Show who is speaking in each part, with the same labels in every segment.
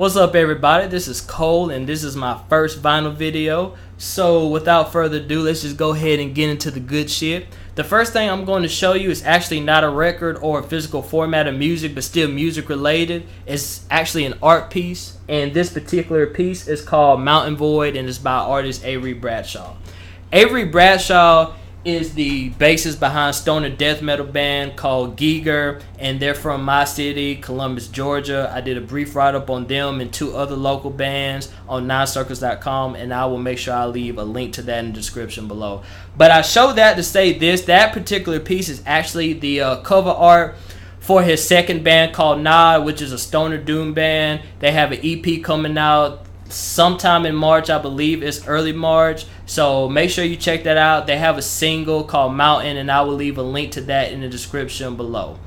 Speaker 1: What's up, everybody? This is Cole, and this is my first vinyl video. So without further ado, let's just go ahead and get into the good shit. The first thing I'm going to show you is actually not a record or a physical format of music, but still music related. It's actually an art piece, and this particular piece is called Mountain Void, and it's by artist Avery Bradshaw. Avery Bradshaw is the bassist behind stoner death metal band called Giger, and they're from my city, Columbus, Georgia. I did a brief write-up on them and two other local bands on ninecircles.com, and I will make sure I leave a link to that in the description below. But I show that to say this: that particular piece is actually the cover art for his second band called Nod, which is a stoner doom band. They have an EP coming out sometime in March, I believe it's early March, so make sure you check that out. They have a single called Mountain, and I will leave a link to that in the description below.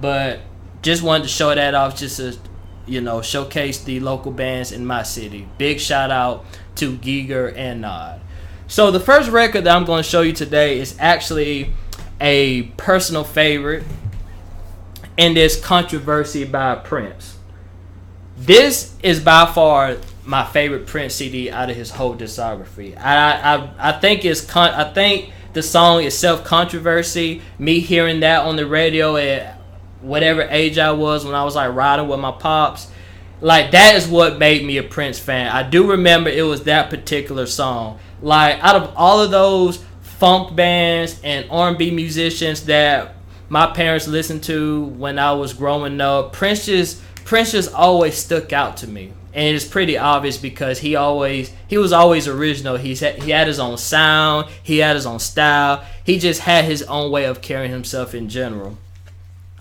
Speaker 1: But just wanted to show that off, just to showcase the local bands in my city. Big shout out to Giger and Nod. So the first record that I'm going to show you today is actually a personal favorite, and it's Controversy by Prince. This is by far my favorite Prince CD out of his whole discography. I think the song itself, Controversy, me hearing that on the radio at whatever age I was when I was like riding with my pops, like that is what made me a Prince fan. I do remember it was that particular song. Like out of all of those funk bands and R&B musicians that my parents listened to when I was growing up, Prince just always stuck out to me. And it's pretty obvious because he was always original. He had his own sound. He had his own style. He just had his own way of carrying himself in general.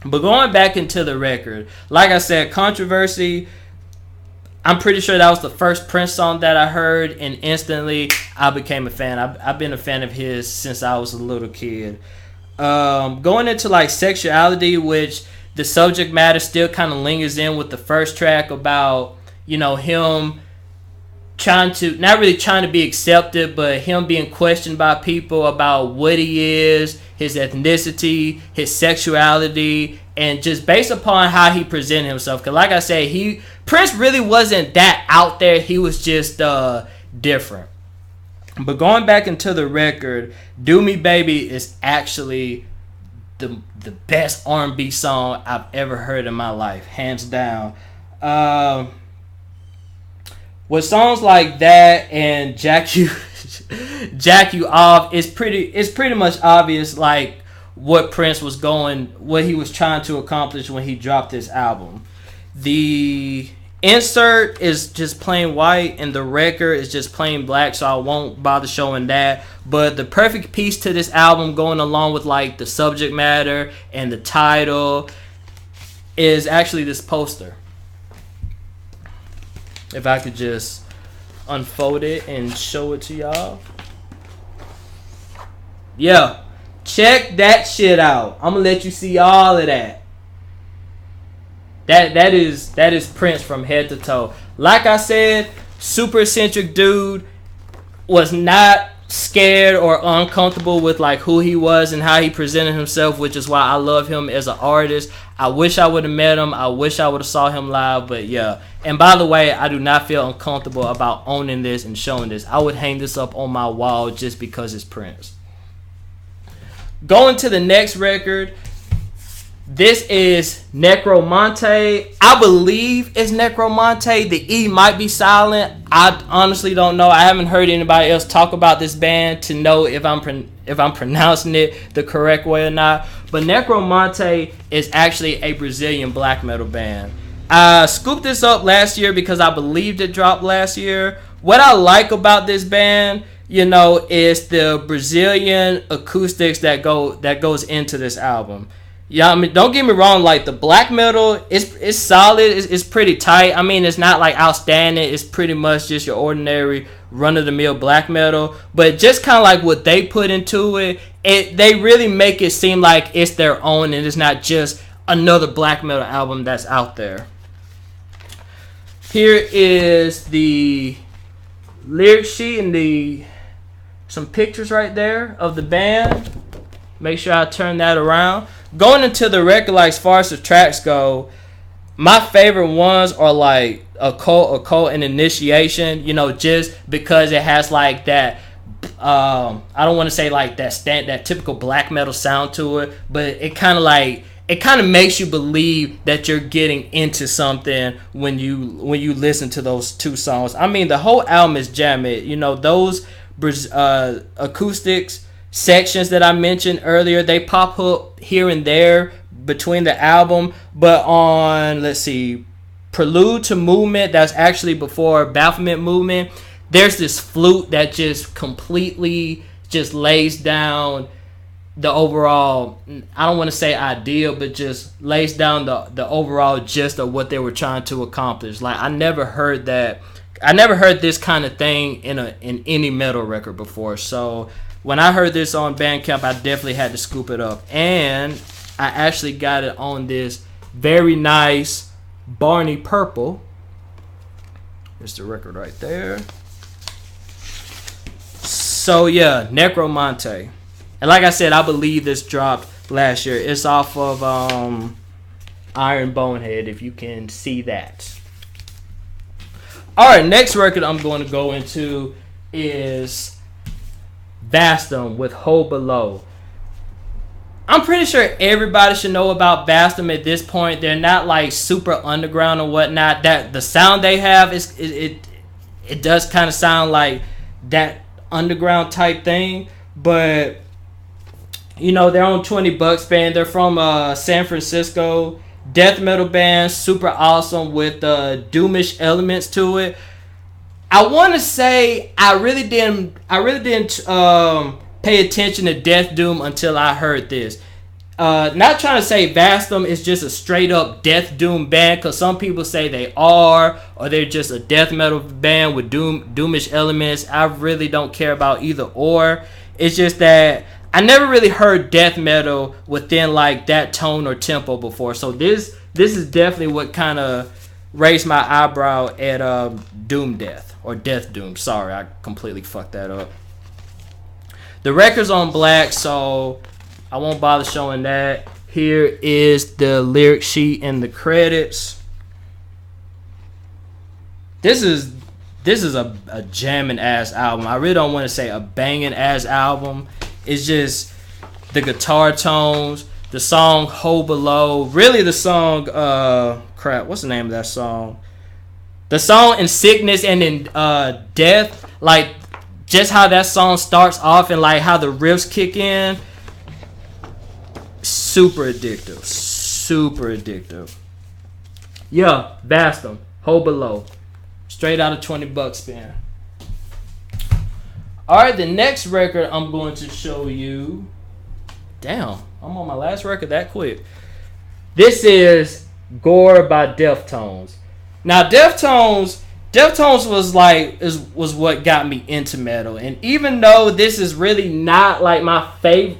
Speaker 1: But going back into the record, like I said, Controversy, I'm pretty sure that was the first Prince song that I heard, and instantly I became a fan. I've been a fan of his since I was a little kid. Going into like sexuality, which the subject matter still kind of lingers in with the first track about him not really trying to be accepted, but him being questioned by people about what he is, his ethnicity, his sexuality, and just based upon how he presented himself. Because like I said, Prince really wasn't that out there. He was just different. But going back into the record, Do Me Baby is actually the best R&B song I've ever heard in my life, hands down. With songs like that and Jack You Off, it's pretty much obvious like what Prince was what he was trying to accomplish when he dropped this album. The insert is just plain white and the record is just plain black, so I won't bother showing that. But the perfect piece to this album, going along with like the subject matter and the title, is actually this poster. If I could just unfold it and show it to y'all. Yeah, check that shit out. I'm gonna let you see all of that. That is Prince from head to toe. Like I said, super eccentric dude, was not scared or uncomfortable with like who he was and how he presented himself, which is why I love him as an artist. I wish I would have met him. I wish I would have saw him live, but yeah. And by the way, I do not feel uncomfortable about owning this and showing this. I would hang this up on my wall just because it's Prince. Going to the next record, this is Necromante. I believe it's Necromante. The E might be silent. I honestly don't know. I haven't heard anybody else talk about this band to know if I'm pronouncing it the correct way or not. But Necromante is actually a Brazilian black metal band. I scooped this up last year because I believed it dropped last year. What I like about this band, is the Brazilian acoustics that goes into this album. Yeah, I mean, don't get me wrong. Like the black metal, it's solid. It's pretty tight. I mean, it's not like outstanding. It's pretty much just your ordinary run-of-the-mill black metal. But just kind of like what they put into it, they really make it seem like it's their own, and it's not just another black metal album that's out there. Here is the lyric sheet and some pictures right there of the band. Make sure I turn that around. Going into the record, like as far as the tracks go, my favorite ones are like Occult and Initiation, you know, just because it has like that I don't want to say like that typical black metal sound to it, but it kind of makes you believe that you're getting into something when you listen to those two songs. I mean, the whole album is jamming. You know, those acoustics sections that I mentioned earlier, they pop up here and there between the album, but on, let's see, Prelude to Movement, that's actually before Bafflement Movement, there's this flute that just completely just lays down the overall, I don't want to say idea, but just lays down the overall gist of what they were trying to accomplish. Like, I never heard this kind of thing in any metal record before. So when I heard this on Bandcamp, I definitely had to scoop it up. And I actually got it on this very nice Barney Purple. There's the record right there. So yeah, Necromante. And like I said, I believe this dropped last year. It's off of Iron Bonehead, if you can see that. Alright, next record I'm going to go into is Vastum with Hold Below. I'm pretty sure everybody should know about Vastum at this point. They're not like super underground or whatnot. That the sound they have it does kind of sound like that underground type thing, but you know, they're on $20 band. They're from San Francisco, death metal band, super awesome with doomish elements to it. I want to say I really didn't pay attention to Death Doom until I heard this. Not trying to say Vastum is just a straight up Death Doom band, because some people say they are, or they're just a death metal band with doomish elements. I really don't care about either or. It's just that I never really heard death metal within like that tone or tempo before. So this is definitely what kind of raised my eyebrow at Doom Death, or Death Doom. Sorry, I completely fucked that up. The record's on black, so I won't bother showing that. Here is the lyric sheet and the credits. This is a jamming ass album. I really don't want to say a banging ass album. It's just the guitar tones, the song Hold Below, really the song what's the name of that song? The song In Sickness and In Death, like just how that song starts off and like how the riffs kick in. Super addictive. Super addictive. Yeah, Vastum, Hold Below. Straight out of $20 span. Alright, the next record I'm going to show you. Damn, I'm on my last record that quick. This is Gore by Deftones. Now Deftones was what got me into metal. And even though this is really not like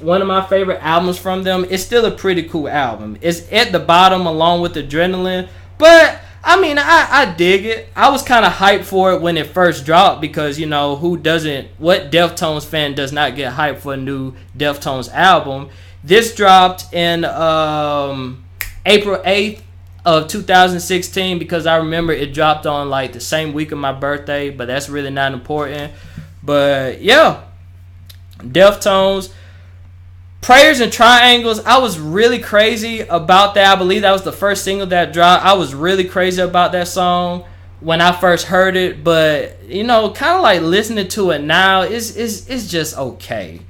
Speaker 1: one of my favorite albums from them, it's still a pretty cool album. It's at the bottom along with Adrenaline, but I mean, I dig it. I was kind of hyped for it when it first dropped, because, you know, what Deftones fan does not get hyped for a new Deftones album? This dropped in April 8th of 2016, because I remember it dropped on like the same week of my birthday, but that's really not important. But yeah, Deftones. Prayers and Triangles, I was really crazy about that. I believe that was the first single that dropped. I was really crazy about that song when I first heard it, but you know, kind of like listening to it now, it's just okay.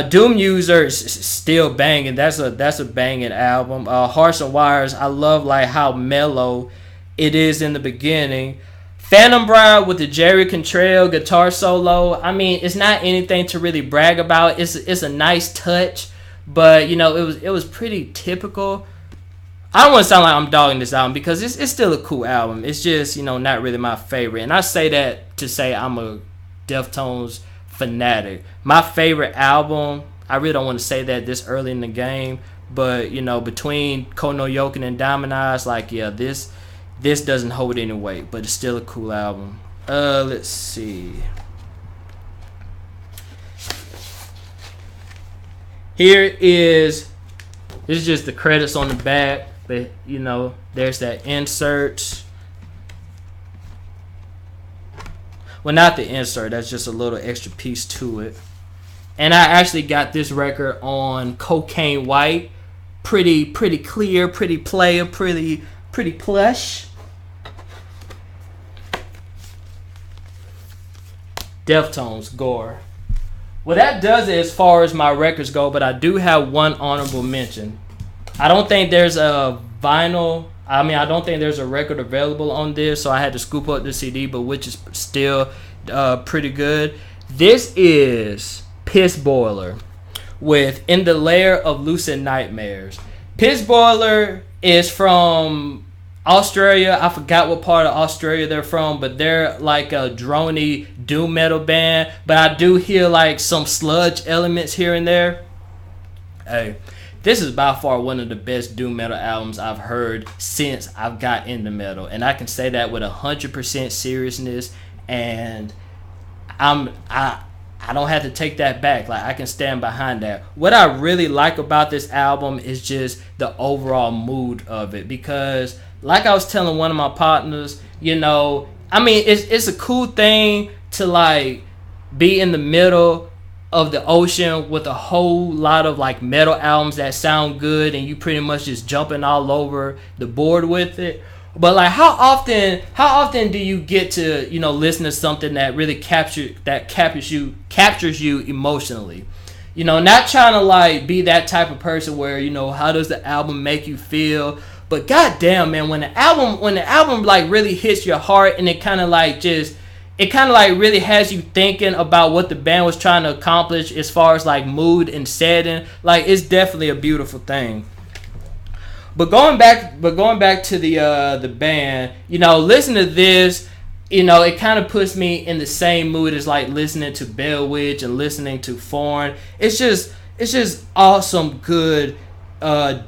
Speaker 1: Doom User is still banging. That's a banging album. Hearts and Wires, I love like how mellow it is in the beginning. Phantom Bride with the Jerry Cantrell guitar solo. I mean, it's not anything to really brag about. It's a nice touch, but you know, it was pretty typical. I don't want to sound like I'm dogging this album, because it's still a cool album. It's just, you know, not really my favorite. And I say that to say I'm a Deftones fanatic. My favorite album, I really don't want to say that this early in the game, but you know, between Kono Yoken and Diamond Eyes, like, yeah, this doesn't hold any weight, but it's still a cool album. Let's see. This is just the credits on the back. But you know, there's that insert. Well, not the insert. That's just a little extra piece to it. And I actually got this record on cocaine white. Pretty clear, pretty player, pretty plush. Deftones, Gore. Well, that does it as far as my records go, but I do have one honorable mention. I don't think there's a vinyl. I mean, I don't think there's a record available on this, so I had to scoop up the CD, but which is still pretty good. This is Pissboiler with In the Lair of Lucid Nightmares. Pissboiler is from Australia. I forgot what part of Australia they're from, but they're like a droney doom metal band. But I do hear like some sludge elements here and there. Hey, this is by far one of the best doom metal albums I've heard since I've got into metal, and I can say that with 100% seriousness. And I don't have to take that back. Like, I can stand behind that. What I really like about this album is just the overall mood of it, because like I was telling one of my partners, you know, I mean, it's a cool thing to like be in the middle of the ocean with a whole lot of like metal albums that sound good, and you pretty much just jumping all over the board with it. But like, how often do you get to, you know, listen to something that really captures you emotionally? You know, not trying to like be that type of person where, you know, how does the album make you feel? But goddamn, man, when the album like really hits your heart, and it kind of like really has you thinking about what the band was trying to accomplish as far as like mood and setting, like, it's definitely a beautiful thing. But going back to the band, you know, listening to this, you know, it kind of puts me in the same mood as like listening to Bell Witch and listening to Foreign. It's just awesome, good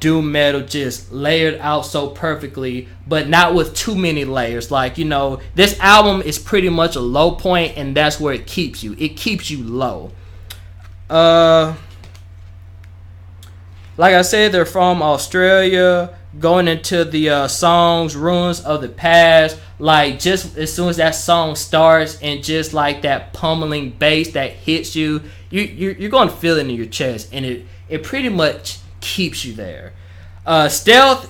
Speaker 1: doom metal, just layered out so perfectly, but not with too many layers. Like, you know, this album is pretty much a low point, and that's where it keeps you. It keeps you low. Like I said, they're from Australia. Going into the songs, Ruins of the Past, like, just as soon as that song starts and just like that pummeling bass that hits you, you're going to feel it in your chest, and it pretty much keeps you there. Stealth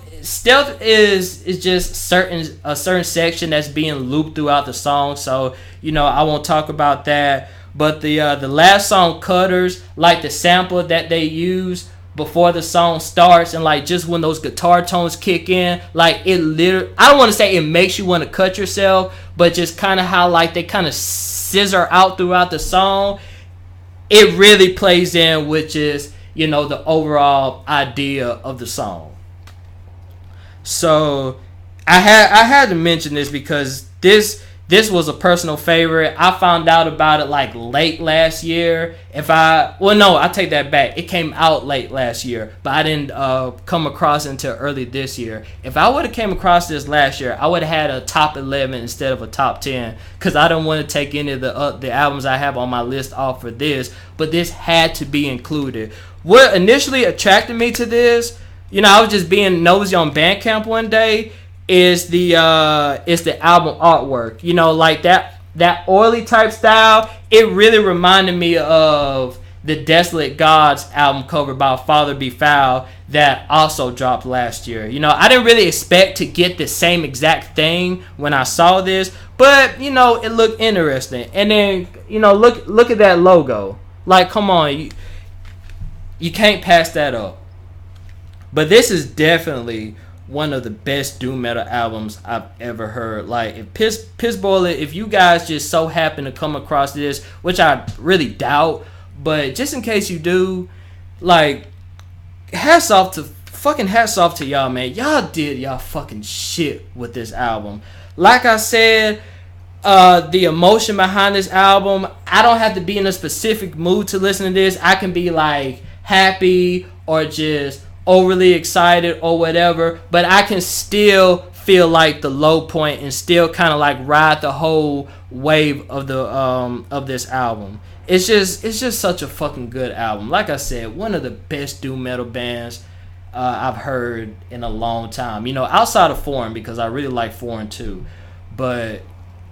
Speaker 1: is just a certain section that's being looped throughout the song, so, you know, I won't talk about that. But the last song, Cutters, like the sample that they use before the song starts, and like just when those guitar tones kick in, like, it literally, I don't want to say it makes you want to cut yourself, but just kind of how like they kind of scissor out throughout the song, it really plays in, which is, you know, the overall idea of the song. So I had to mention this because this was a personal favorite. I found out about it like late last year. I take that back. It came out late last year, but I didn't come across it until early this year. If I would have came across this last year, I would have had a top 11 instead of a top 10, because I don't want to take any of the albums I have on my list off for this, but this had to be included. What initially attracted me to this, you know, I was just being nosy on Bandcamp one day, is the album artwork. You know, like that oily type style, it really reminded me of the Desolate Gods album cover by Father Be Foul that also dropped last year. You know, I didn't really expect to get the same exact thing when I saw this, but, you know, it looked interesting. And then, you know, look at that logo. Like, come on, you can't pass that up. But this is definitely one of the best doom metal albums I've ever heard. Like, if Pissboiler, if you guys just so happen to come across this, which I really doubt, but just in case you do, like, hats off to y'all, man. Y'all did y'all fucking shit with this album. Like I said, the emotion behind this album, I don't have to be in a specific mood to listen to this. I can be like happy or just overly excited or whatever, but I can still feel like the low point and still kind of like ride the whole wave of the of this album. It's just such a fucking good album. Like I said, one of the best doom metal bands I've heard in a long time. You know, outside of foreign, because I really like foreign too. But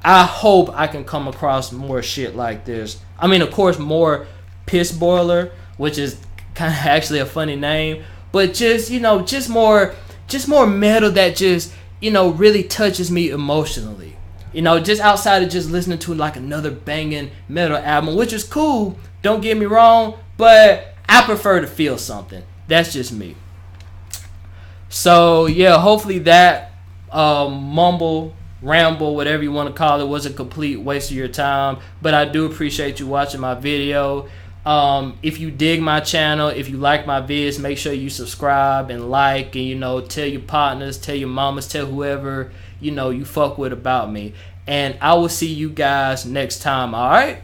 Speaker 1: I hope I can come across more shit like this. I mean, of course, more Pissboiler, which is kind of actually a funny name, but just, you know, just more metal that just, you know, really touches me emotionally. You know, just outside of just listening to like another banging metal album, which is cool. Don't get me wrong, but I prefer to feel something. That's just me. So yeah, hopefully that mumble, ramble, whatever you want to call it, was a complete waste of your time. But I do appreciate you watching my video. If you dig my channel, if you like my vids, make sure you subscribe and like, and, you know, tell your partners, tell your mamas, tell whoever, you know, you fuck with about me. And I will see you guys next time. All right,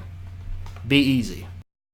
Speaker 1: be easy.